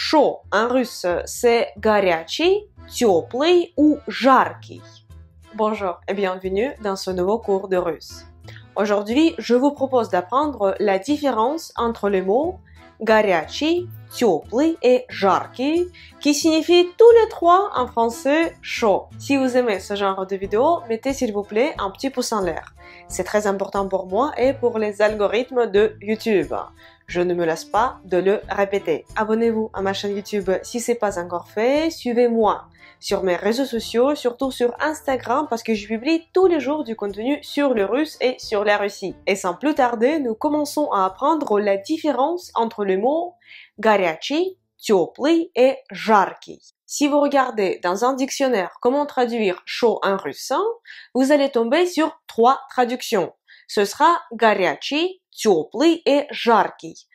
chaud en russe, c'est горячий, теплый ou жаркий. Bonjour et bienvenue dans ce nouveau cours de russe. Aujourd'hui, je vous propose d'apprendre la différence entre les mots горячий, теплый et жаркий, qui signifient tous les trois en français chaud. Si vous aimez ce genre de vidéo, mettez s'il vous plaît un petit pouce en l'air. C'est très important pour moi et pour les algorithmes de YouTube. Je ne me lasse pas de le répéter. Abonnez-vous à ma chaîne YouTube si ce n'est pas encore fait. Suivez-moi sur mes réseaux sociaux, surtout sur Instagram parce que je publie tous les jours du contenu sur le russe et sur la Russie. Et sans plus tarder, nous commençons à apprendre la différence entre les mots горячий, теплый et жаркий. Si vous regardez dans un dictionnaire comment traduire chaud en russe, vous allez tomber sur 3 traductions. Ce sera горячий, теплый et жаркий.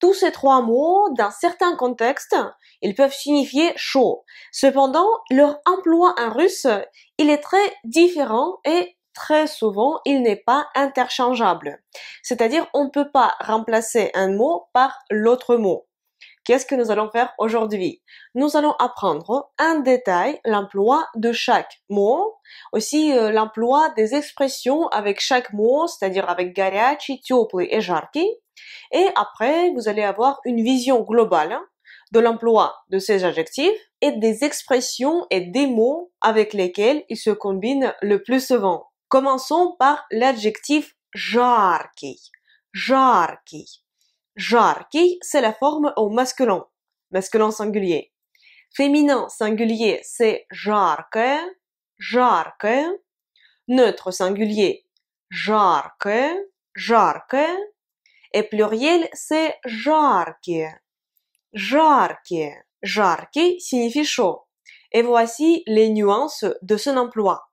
Tous ces 3 mots, dans certains contextes, ils peuvent signifier chaud. Cependant, leur emploi en russe, il est très différent et très souvent, il n'est pas interchangeable. C'est-à-dire, on ne peut pas remplacer un mot par l'autre mot. Qu'est-ce que nous allons faire aujourd'hui? Nous allons apprendre en détail l'emploi de chaque mot, aussi l'emploi des expressions avec chaque mot, c'est-à-dire avec горячий, теплый et жаркий. Et après, vous allez avoir une vision globale de l'emploi de ces adjectifs et des expressions et des mots avec lesquels ils se combinent le plus souvent. Commençons par l'adjectif жаркий. Жаркий. Жаркий, c'est la forme au masculin, masculin singulier. Féminin singulier, c'est жаркое, жаркое. Neutre singulier, жаркое, жаркое. Et pluriel, c'est жаркие, жаркие. Жаркий signifie chaud. Et voici les nuances de son emploi.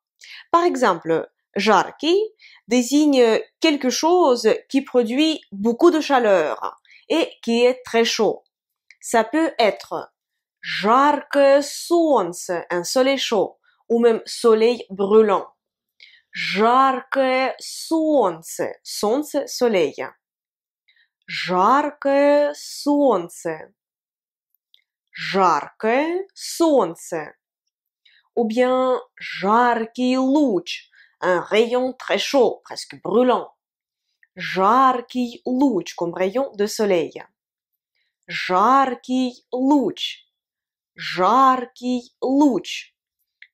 Par exemple, жаркий désigne quelque chose qui produit beaucoup de chaleur et qui est très chaud. Ça peut être жаркое солнце, un soleil chaud, ou même soleil brûlant. Жаркое солнце, солнце, soleil. Жаркое солнце. Жаркое солнце. Ou bien жаркий луч, un rayon très chaud, presque brûlant. Жаркий луч, comme rayon de soleil. Жаркий луч. Жаркий луч.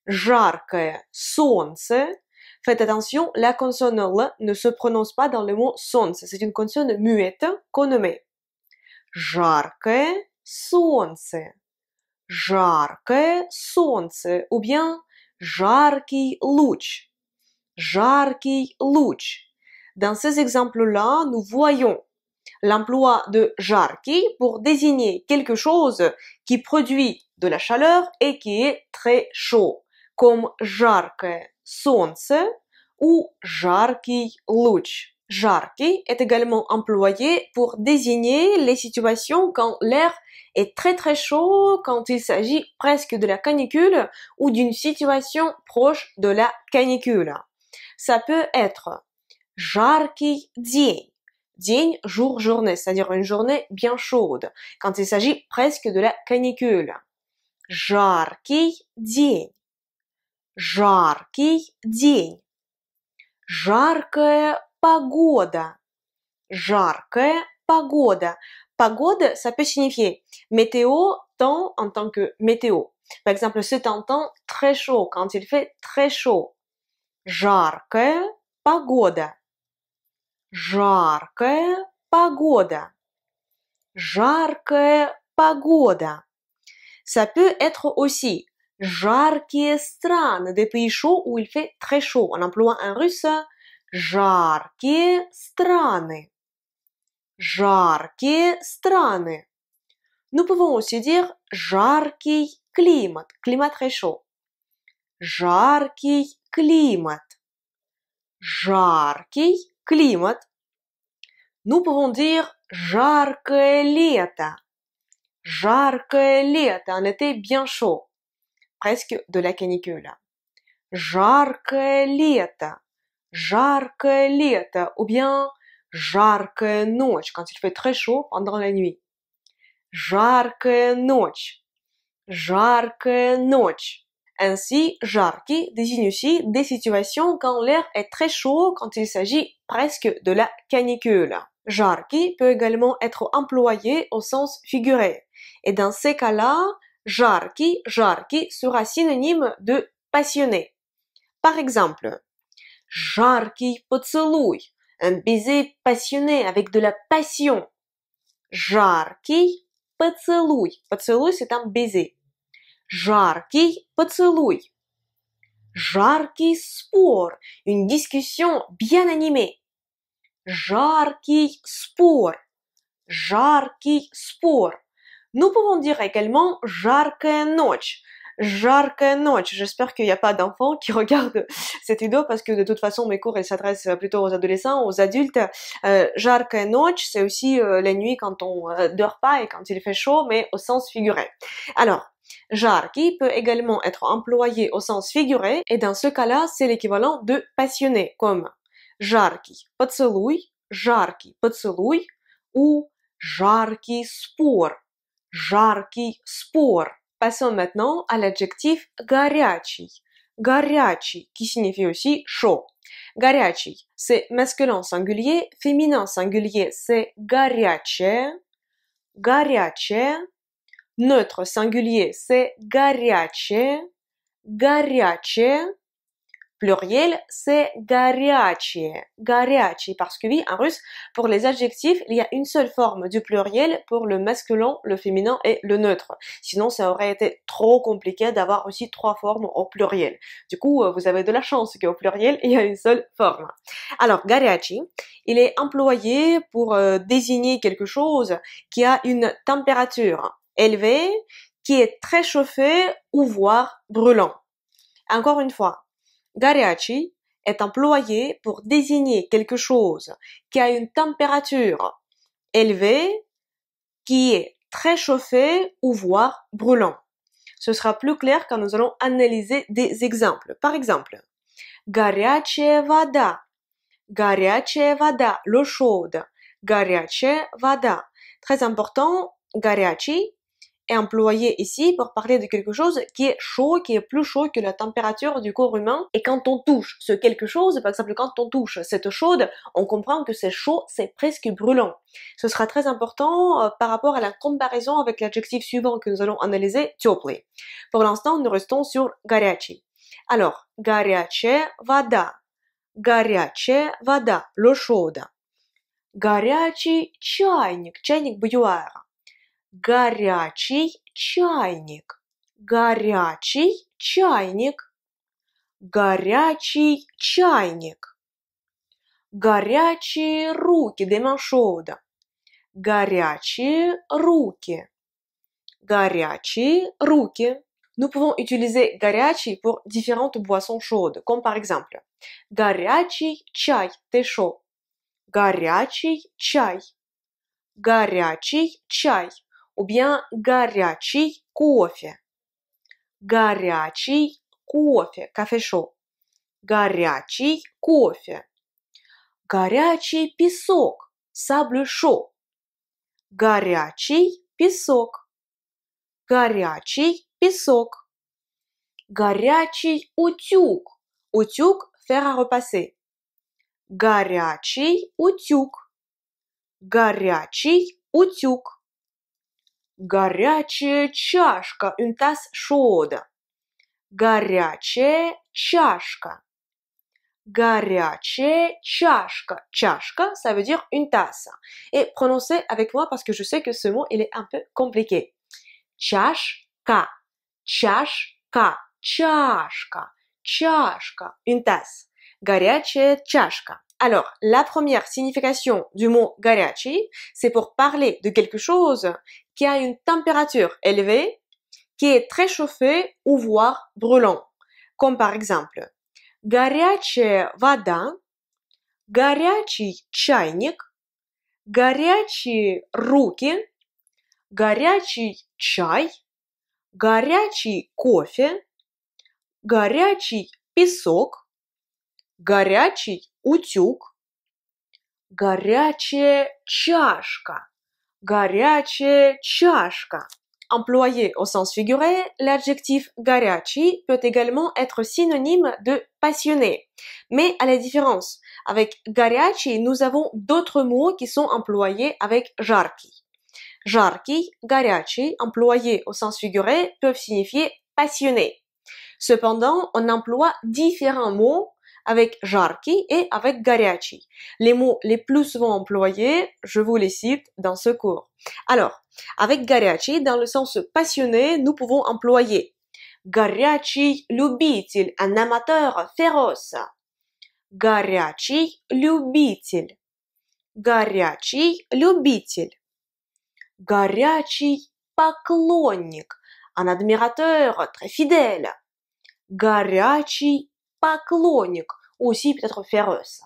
Жаркое солнце. Faites attention, la consonne L ne se prononce pas dans le mot солнце. C'est une consonne muette qu'on omet. Жаркое солнце. Жаркое солнце. Ou bien жаркий луч. Жаркий луч. Dans ces exemples-là, nous voyons l'emploi de жаркий pour désigner quelque chose qui produit de la chaleur et qui est très chaud, comme жаркое солнце ou жаркий луч. Жаркий est également employé pour désigner les situations quand l'air est très très chaud, quand il s'agit presque de la canicule ou d'une situation proche de la canicule. Ça peut être жаркий день. День, jour, journée, c'est-à-dire une journée bien chaude, quand il s'agit presque de la canicule. Жаркий день. Жаркий день. Жаркая погода. Жаркая погода. Погода, ça peut signifier météo, temps en tant que météo. Par exemple, c'est un temps très chaud, quand il fait très chaud. Жаркая погода. Жаркая погода. Жаркая погода. Ça peut être aussi жаркие страны, des pays chauds où il fait très chaud. On emploie en russe жаркие страны. Жаркие страны. Nous pouvons aussi dire жаркий климат, climat très chaud. Жаркий климат. Жаркий климат. Nous pouvons dire жаркое лето. Жаркое лето, un été bien chaud, presque de la canicule. Жаркое лето. Жаркое лето. Ou bien жаркая ночь, quand il fait très chaud pendant la nuit. Жаркая ночь. Жаркая ночь. Ainsi, жаркий désigne aussi des situations quand l'air est très chaud, quand il s'agit presque de la canicule. Жаркий peut également être employé au sens figuré. Et dans ces cas-là, жаркий sera synonyme de passionné. Par exemple, жаркий поцелуй, un baiser passionné avec de la passion. Жаркий поцелуй. Поцелуй, c'est un baiser. Жаркий поцелуй. Жаркий спор, une discussion bien animée. Жаркий спор. Жаркий спор. Nous pouvons dire également жаркая ночь. Жаркая ночь. J'espère qu'il n'y a pas d'enfants qui regardent cette vidéo parce que de toute façon mes cours ils s'adressent plutôt aux adolescents, aux adultes. Жаркая ночь, c'est aussi la nuit quand on dort pas et quand il fait chaud, mais au sens figuré. Alors, жаркий peut également être employé au sens figuré et dans ce cas-là, c'est l'équivalent de passionné, comme жаркий поцелуй ou жаркий спор. Жаркий спор. Passons maintenant à l'adjectif горячий. Горячий, qui signifie aussi chaud. Горячий, c'est masculin singulier, féminin singulier, c'est горячее. Горячее. Neutre singulier, c'est горячее. Горячее. Pluriel, c'est горячие. Горячий, parce que oui, en russe, pour les adjectifs, il y a une seule forme du pluriel pour le masculin, le féminin et le neutre. Sinon, ça aurait été trop compliqué d'avoir aussi 3 formes au pluriel. Du coup, vous avez de la chance qu'au pluriel, il y a une seule forme. Alors, горячий, il est employé pour désigner quelque chose qui a une température élevée, qui est très chauffé ou voire brûlant. Encore une fois, горячий est employé pour désigner quelque chose qui a une température élevée, qui est très chauffé ou voire brûlant. Ce sera plus clair quand nous allons analyser des exemples. Par exemple, горячая вода. Горячая вода, l'eau chaude. Горячая вода. Très important, горячий est employé ici pour parler de quelque chose qui est chaud, qui est plus chaud que la température du corps humain. Et quand on touche ce quelque chose, par exemple quand on touche cette chaude, on comprend que c'est chaud, c'est presque brûlant. Ce sera très important par rapport à la comparaison avec l'adjectif suivant que nous allons analyser, теплый. Pour l'instant, nous restons sur горячий. Alors, горячая вода. Горячая вода, l'eau chaude. Горячий чайник, чайник bouilloire. Горячий чайник. Горячий чайник. Горячий чайник. Горячие руки, des mains chaudes. Горячие руки. Горячие руки. Nous pouvons utiliser горячий pour différentes boissons chaudes, comme par exemple горячий чай, thé chaud. Горячий чай. Горячий чай. Ou bien горячий кофе. Горячий кофе, café chaud. Горячий кофе. Горячий песок, sable chaud. Горячий песок. Горячий песок. Горячий утюг. Утюг, fer à repasser. Горячий утюг. Горячий утюг. Горячая чашка, une tasse chaude. Горячая чашка. Горячая чашка. Чашка, ça veut dire une tasse. Et prononcez avec moi parce que je sais que ce mot, il est un peu compliqué. Чашка. Чашка. Чашка. Чашка. Une tasse. Горячая чашка. Alors, la première signification du mot горячий, c'est pour parler de quelque chose qui a une température élevée, qui est très chauffé ou voire brûlant. Comme par exemple, горячая вода, горячий чайник, горячие руки, горячий чай, горячий кофе, горячий песок, горячий утюг, горячая чашка, Горячая чашка. Employé au sens figuré, l'adjectif горячий peut également être synonyme de passionné. Mais à la différence, avec горячий, nous avons d'autres mots qui sont employés avec жаркий. Жаркий, горячий, employés au sens figuré, peuvent signifier passionné. Cependant, on emploie différents mots avec жаркий et avec горячий. Les mots les plus souvent employés, je vous les cite dans ce cours. Alors, avec горячий, dans le sens passionné, nous pouvons employer горячий любитель, un amateur féroce. Горячий любитель. Горячий любитель. Горячий поклонник, un admirateur très fidèle. Горячий поклонник, aussi peut-être féroce.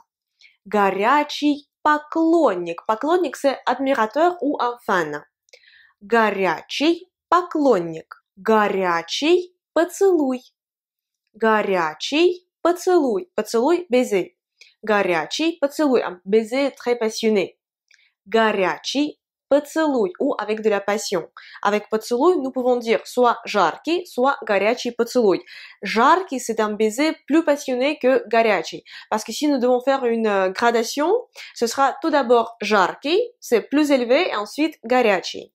Горячий поклонник. Поклонник, c'est admirateur ou un fan. Горячий поклонник. Горячий поцелуй. Горячий поцелуй. Поцелуй, baiser. Горячий поцелуй, un baiser très passionné. Горячий поцелуй, ou avec de la passion. Avec поцелуй, nous pouvons dire soit жаркий, soit горячий поцелуй. Жаркий, c'est un baiser plus passionné que горячий. Parce que si nous devons faire une gradation, ce sera tout d'abord жаркий, c'est plus élevé, et ensuite горячий.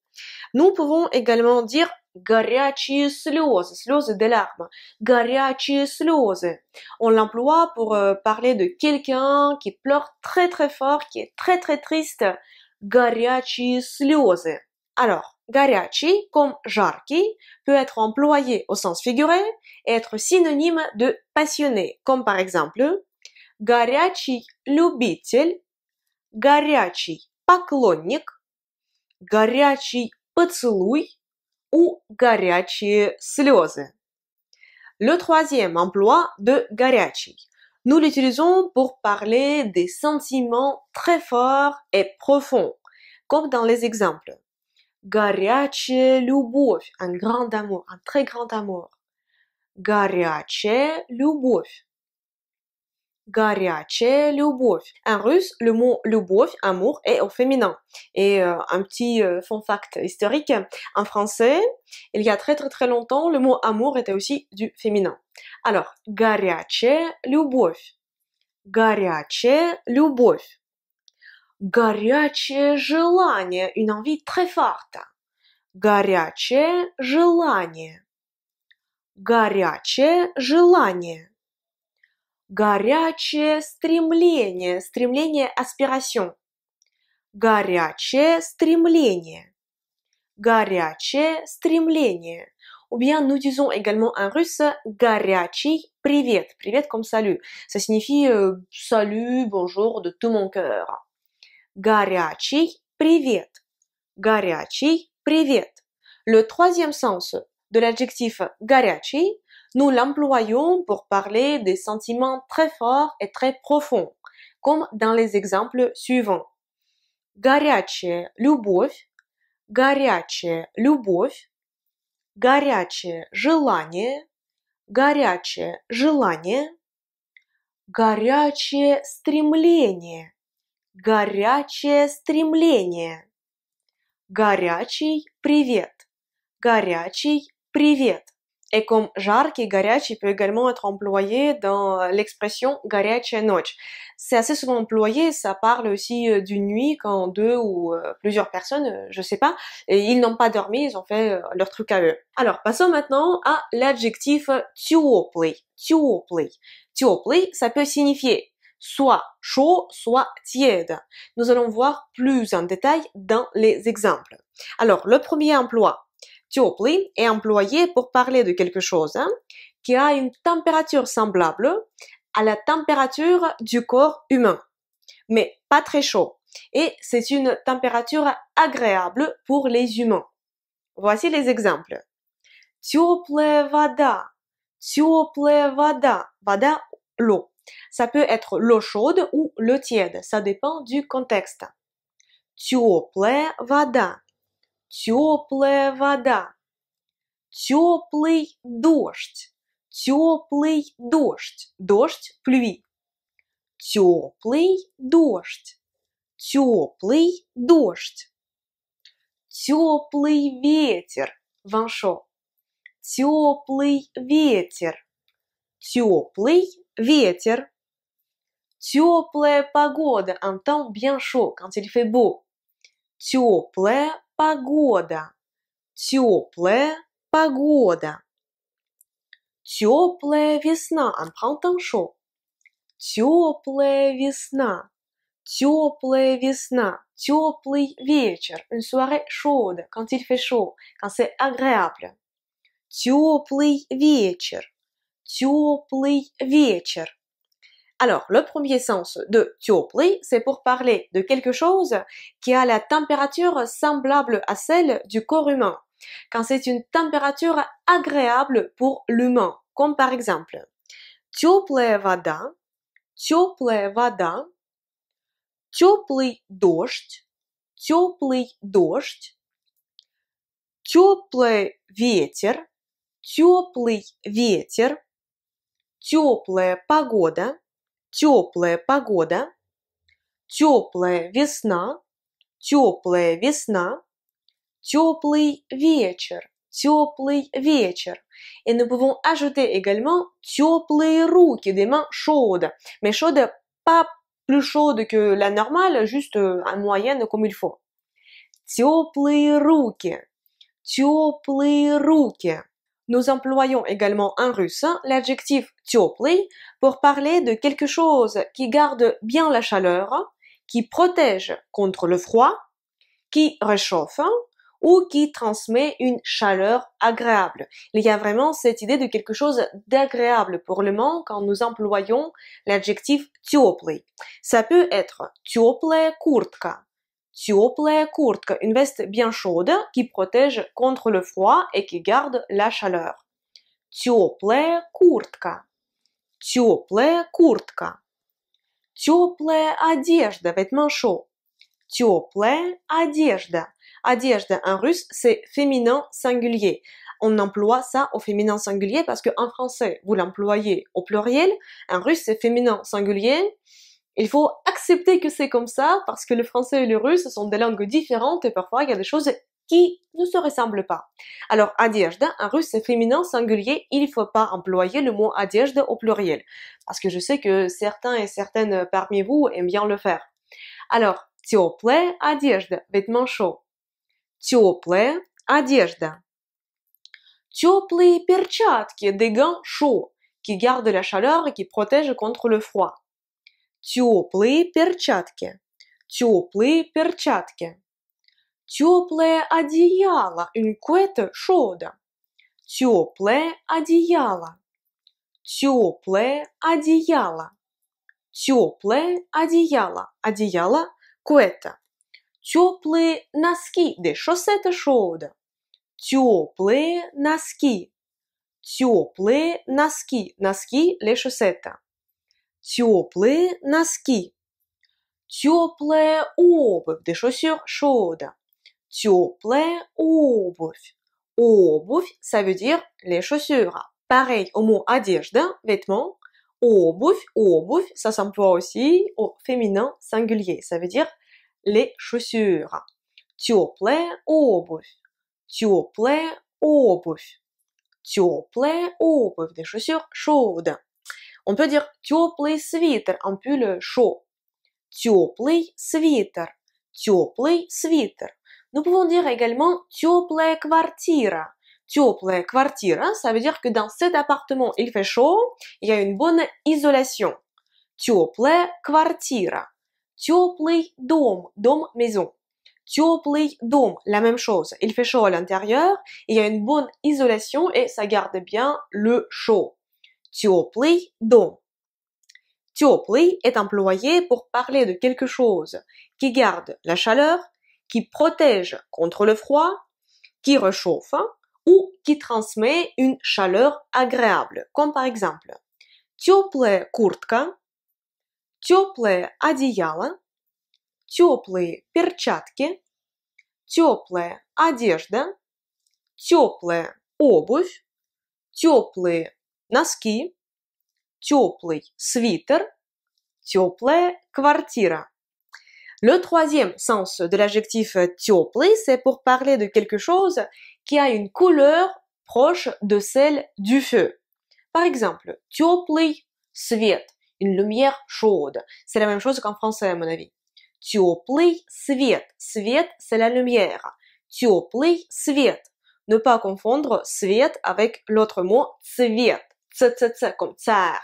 Nous pouvons également dire горячие слезы, слезы des larmes. Горячие слезы. On l'emploie pour parler de quelqu'un qui pleure très très fort, qui est très très triste. Горячие слезы. Alors, горячий, comme жаркий, peut être employé au sens figuré et être synonyme de passionné, comme par exemple горячий любитель, горячий поклонник, горячий поцелуй ou горячие слезы. Le troisième emploi de горячий. Nous l'utilisons pour parler des sentiments très forts et profonds, comme dans les exemples. Горячая любовь, un grand amour, un très grand amour. Горячая любовь. Горячая любовь. En russe, le mot любовь, amour, est au féminin. Et un petit fun fact historique, en français, il y a très très très longtemps, le mot amour était aussi du féminin. Alors, горячая любовь. Горячая любовь. Горячее желание, une envie très forte. Горячее желание. Горячее желание. Горячее стремление, стремление, aspiration. Горячее стремление. Горячее стремление. Ou bien nous disons également en russe горячий привет. Привет comme salut. Ça signifie salut, bonjour de tout mon cœur. Горячий привет. Горячий привет. Le troisième sens de l'adjectif горячий, nous l'employons pour parler des sentiments très forts et très profonds, comme dans les exemples suivants. Горячая любовь. Горячая любовь. Горячее желание. Горячее желание. Горячее стремление. Горячее стремление. Горячий привет. Горячий привет. Et comme жаркий, горячий peut également être employé dans l'expression горячая ночь. C'est assez souvent employé, ça parle aussi d'une nuit quand deux ou plusieurs personnes, je sais pas, et ils n'ont pas dormi, ils ont fait leur truc à eux. Alors, passons maintenant à l'adjectif теплый. Теплый. Теплый, ça peut signifier soit chaud, soit tiède. Nous allons voir plus en détail dans les exemples. Alors, le premier emploi. Теплый est employé pour parler de quelque chose qui a une température semblable à la température du corps humain, mais pas très chaud. Et c'est une température agréable pour les humains. Voici les exemples. Теплая вода. Теплая вода. Вода, l'eau. Ça peut être l'eau chaude ou l'eau tiède. Ça dépend du contexte. Теплая вода. Теплая вода. Теплый дождь. Теплый дождь. Дождь, pluie. Теплый дождь. Теплый дождь. теплый ветер, vent chaud. Теплый ветер, теплый ветер. Теплая погода, un temps bien chaud, quand il fait beau. Теплая погода, теплая погода. Теплая весна, un printemps chaud. Теплая весна, теплая весна. Теплый вечер, une soirée chaude, quand il fait chaud, quand c'est agréable. Теплый вечер, теплый вечер. Alors, le premier sens de теплый, c'est pour parler de quelque chose qui a la température semblable à celle du corps humain, quand c'est une température agréable pour l'humain, comme par exemple теплая вода, теплая вода, теплый дождь, теплый дождь, теплый ветер, теплый ветер, теплая погода, теплая погода, теплая весна, теплая весна, теплый вечер, теплый вечер. Et nous pouvons ajouter également теплые руки, des mains chaudes, mais chaudes pas plus chaudes que la normale, juste en moyenne comme il faut. Теплые руки, теплые руки. Nous employons également en russe l'adjectif теплый pour parler de quelque chose qui garde bien la chaleur, qui protège contre le froid, qui réchauffe ou qui transmet une chaleur agréable. Il y a vraiment cette idée de quelque chose d'agréable pour le moment quand nous employons l'adjectif теплый. Ça peut être теплая куртка. Теплая куртка, une veste bien chaude qui protège contre le froid et qui garde la chaleur. Теплая куртка. Теплая куртка. Теплая одежда, vêtements chauds. Теплая одежда. Одежда en russe, c'est féminin singulier. On emploie ça au féminin singulier parce qu'en français, vous l'employez au pluriel. En russe, c'est féminin singulier. Il faut accepter que c'est comme ça parce que le français et le russe sont des langues différentes et parfois il y a des choses qui ne se ressemblent pas. Alors, одежда, en russe, c'est féminin singulier. Il ne faut pas employer le mot одежда au pluriel parce que je sais que certains et certaines parmi vous aiment bien le faire. Alors, теплая одежда, vêtements chauds. Теплая одежда. Теплые перчатки, des gants chauds qui gardent la chaleur et qui protègent contre le froid. Теплые перчатки. Теплые перчатки. Теплое одеяло, une couette chaude. Теплое одеяло. Теплое одеяло. Теплое одеяло. Одеяло, couette. Теплые носки, des chaussettes chaudes. Теплые носки. Теплые носки. Носки, les chaussettes. Теплые носки. Теплая обувь, des chaussures chaudes. Теплая обувь. Обувь, ça veut dire les chaussures. Pareil au mot одежда, vêtements. Обувь, обувь, ça s'emploie aussi au féminin singulier. Ça veut dire les chaussures. Теплая обувь. Теплая обувь. Теплая обувь, des chaussures chaudes. On peut dire теплый свитер, un pull chaud. Теплый свитер. Теплый свитер. Nous pouvons dire également теплая квартира. Теплая квартира, ça veut dire que dans cet appartement, il fait chaud, il y a une bonne isolation. Теплая квартира. Теплый дом, dom, maison. Теплый дом, la même chose. Il fait chaud à l'intérieur, il y a une bonne isolation et ça garde bien le chaud. Теплый дом. Теплый est employé pour parler de quelque chose qui garde la chaleur, qui protège contre le froid, qui réchauffe ou qui transmet une chaleur agréable, comme par exemple теплая куртка, теплое одеяло, теплые перчатки, теплая одежда, теплая обувь, теплые носки, теплый свитер, теплая квартира. Le troisième sens de l'adjectif теплый, c'est pour parler de quelque chose qui a une couleur proche de celle du feu. Par exemple, теплый свет, une lumière chaude. C'est la même chose qu'en français à mon avis. Теплый свет, свет c'est la lumière. Теплый свет. Ne pas confondre свет avec l'autre mot цвет, comme tsar.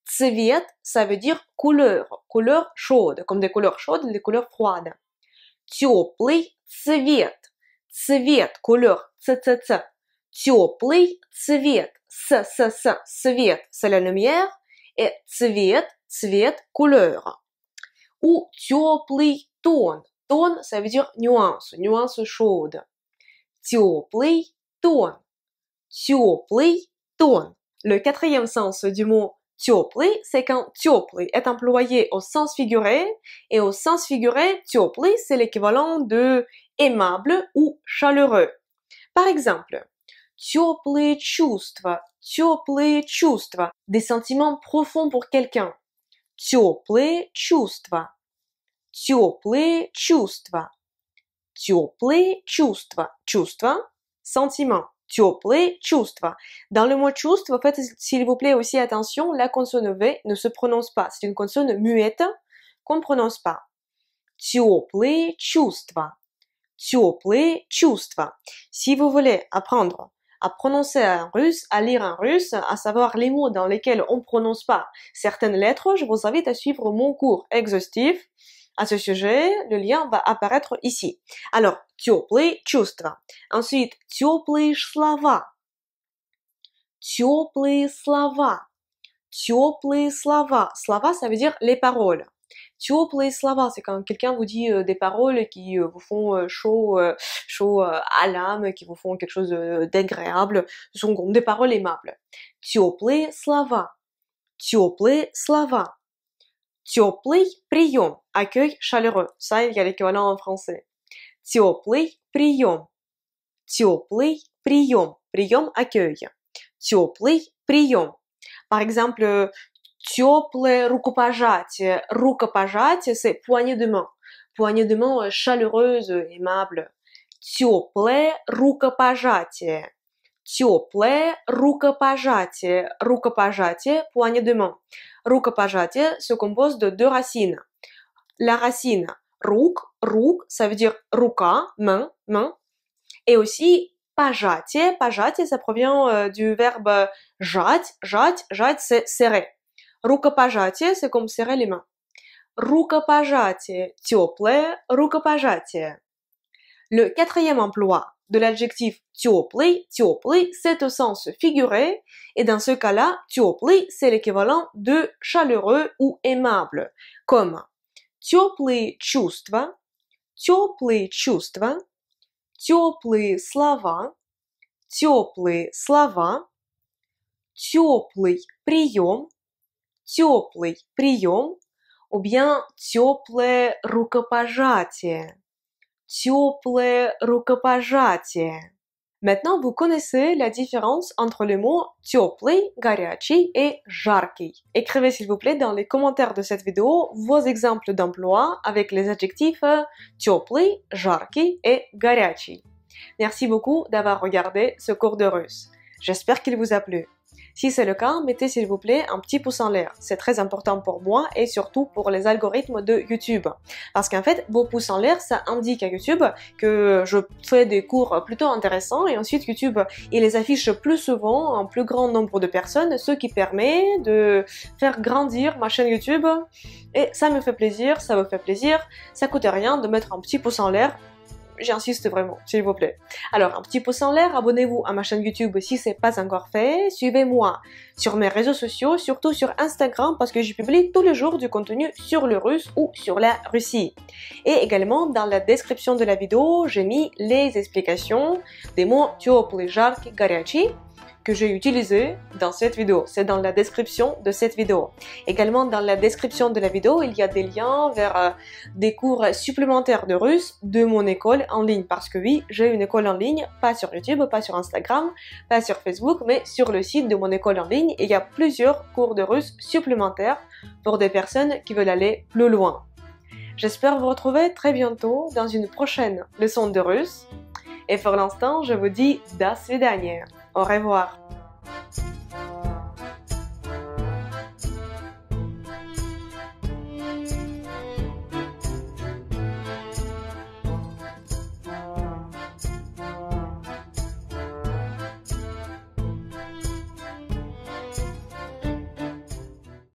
Цвет, ça veut dire couleur, couleur chaude, comme des couleurs chaudes, des couleurs froides. Теплый цвет, цвет, couleur, Теплый цвет, свет, c'est la lumière, et цвет, цвет, couleur. Ou теплый тон, тон, ça veut dire nuance, nuance chaude. Теплый тон, теплый тон. Le quatrième sens du mot теплый, c'est quand теплый est employé au sens figuré, et au sens figuré, теплый, c'est l'équivalent de aimable ou chaleureux. Par exemple, теплые чувства, des sentiments profonds pour quelqu'un. Теплые чувства, теплые чувства, теплые чувства, чувства, sentiments. Теплые чувства. Dans le mot чувства, faites s'il vous plaît aussi attention, la consonne V ne se prononce pas. C'est une consonne muette qu'on ne prononce pas. Теплые чувства. Теплые чувства. Si vous voulez apprendre à prononcer un russe, à lire un russe, à savoir les mots dans lesquels on ne prononce pas certaines lettres, je vous invite à suivre mon cours exhaustif à ce sujet. Le lien va apparaître ici. Alors, теплые чувства. Ensuite, теплые слова. Теплые слова. Теплые слова. Слова, ça veut dire les paroles. Теплые слова, c'est quand quelqu'un vous dit des paroles qui vous font chaud à l'âme, qui vous font quelque chose d'agréable. Ce sont comme des paroles aimables. Теплые слова. Теплые слова. Теплый прием, accueil chaleureux. Ça, il y a l'équivalent en français. Теплый прием. Теплый прием. Прием, accueil. Теплый прием. Par exemple, теплое рукопожатие. Рукопожатие, c'est poignée de main. Poignée de main chaleureuse, aimable. Теплое рукопожатие. Теплое рукопожатие. Рукопожатие, poignée de main. Рукопожатие se compose de deux racines. La racine рук, рук, ça veut dire рука, main, main. Et aussi пожатие, пожатие, ça provient du verbe жать, жать, жать, c'est serrer. Рукопожатие, c'est comme serrer les mains. Рукопожатие, теплое рукопожатие. Le quatrième emploi de l'adjectif теплый, теплый, c'est au sens figuré, et dans ce cas-là, теплый, c'est l'équivalent de chaleureux ou aimable, comme теплые чувства, теплые чувства, теплые слова, теплые слова, теплый прием, ou bien теплое рукопожатие. Теплое рукопожатие. Maintenant, vous connaissez la différence entre les mots теплый, горячий et жаркий. Écrivez s'il vous plaît dans les commentaires de cette vidéo vos exemples d'emploi avec les adjectifs теплый, жаркий et горячий. Merci beaucoup d'avoir regardé ce cours de russe. J'espère qu'il vous a plu. Si c'est le cas, mettez s'il vous plaît un petit pouce en l'air. C'est très important pour moi et surtout pour les algorithmes de YouTube. Parce qu'en fait, vos pouces en l'air, ça indique à YouTube que je fais des cours plutôt intéressants et ensuite YouTube, il les affiche plus souvent en plus grand nombre de personnes, ce qui permet de faire grandir ma chaîne YouTube. Et ça me fait plaisir, ça vous fait plaisir, ça coûte rien de mettre un petit pouce en l'air. J'insiste vraiment, s'il vous plaît. Alors, un petit pouce en l'air, abonnez-vous à ma chaîne YouTube si c'est pas encore fait, suivez-moi sur mes réseaux sociaux, surtout sur Instagram parce que j'y publie tous les jours du contenu sur le russe ou sur la Russie. Et également, dans la description de la vidéo, j'ai mis les explications des mots теплый, жаркий, горячий que j'ai utilisé dans cette vidéo. C'est dans la description de cette vidéo. Également, dans la description de la vidéo, il y a des liens vers des cours supplémentaires de russe de mon école en ligne. Parce que oui, j'ai une école en ligne, pas sur YouTube, pas sur Instagram, pas sur Facebook, mais sur le site de mon école en ligne. Et il y a plusieurs cours de russe supplémentaires pour des personnes qui veulent aller plus loin. J'espère vous retrouver très bientôt dans une prochaine leçon de russe. Et pour l'instant, je vous dis до свидания. Au revoir.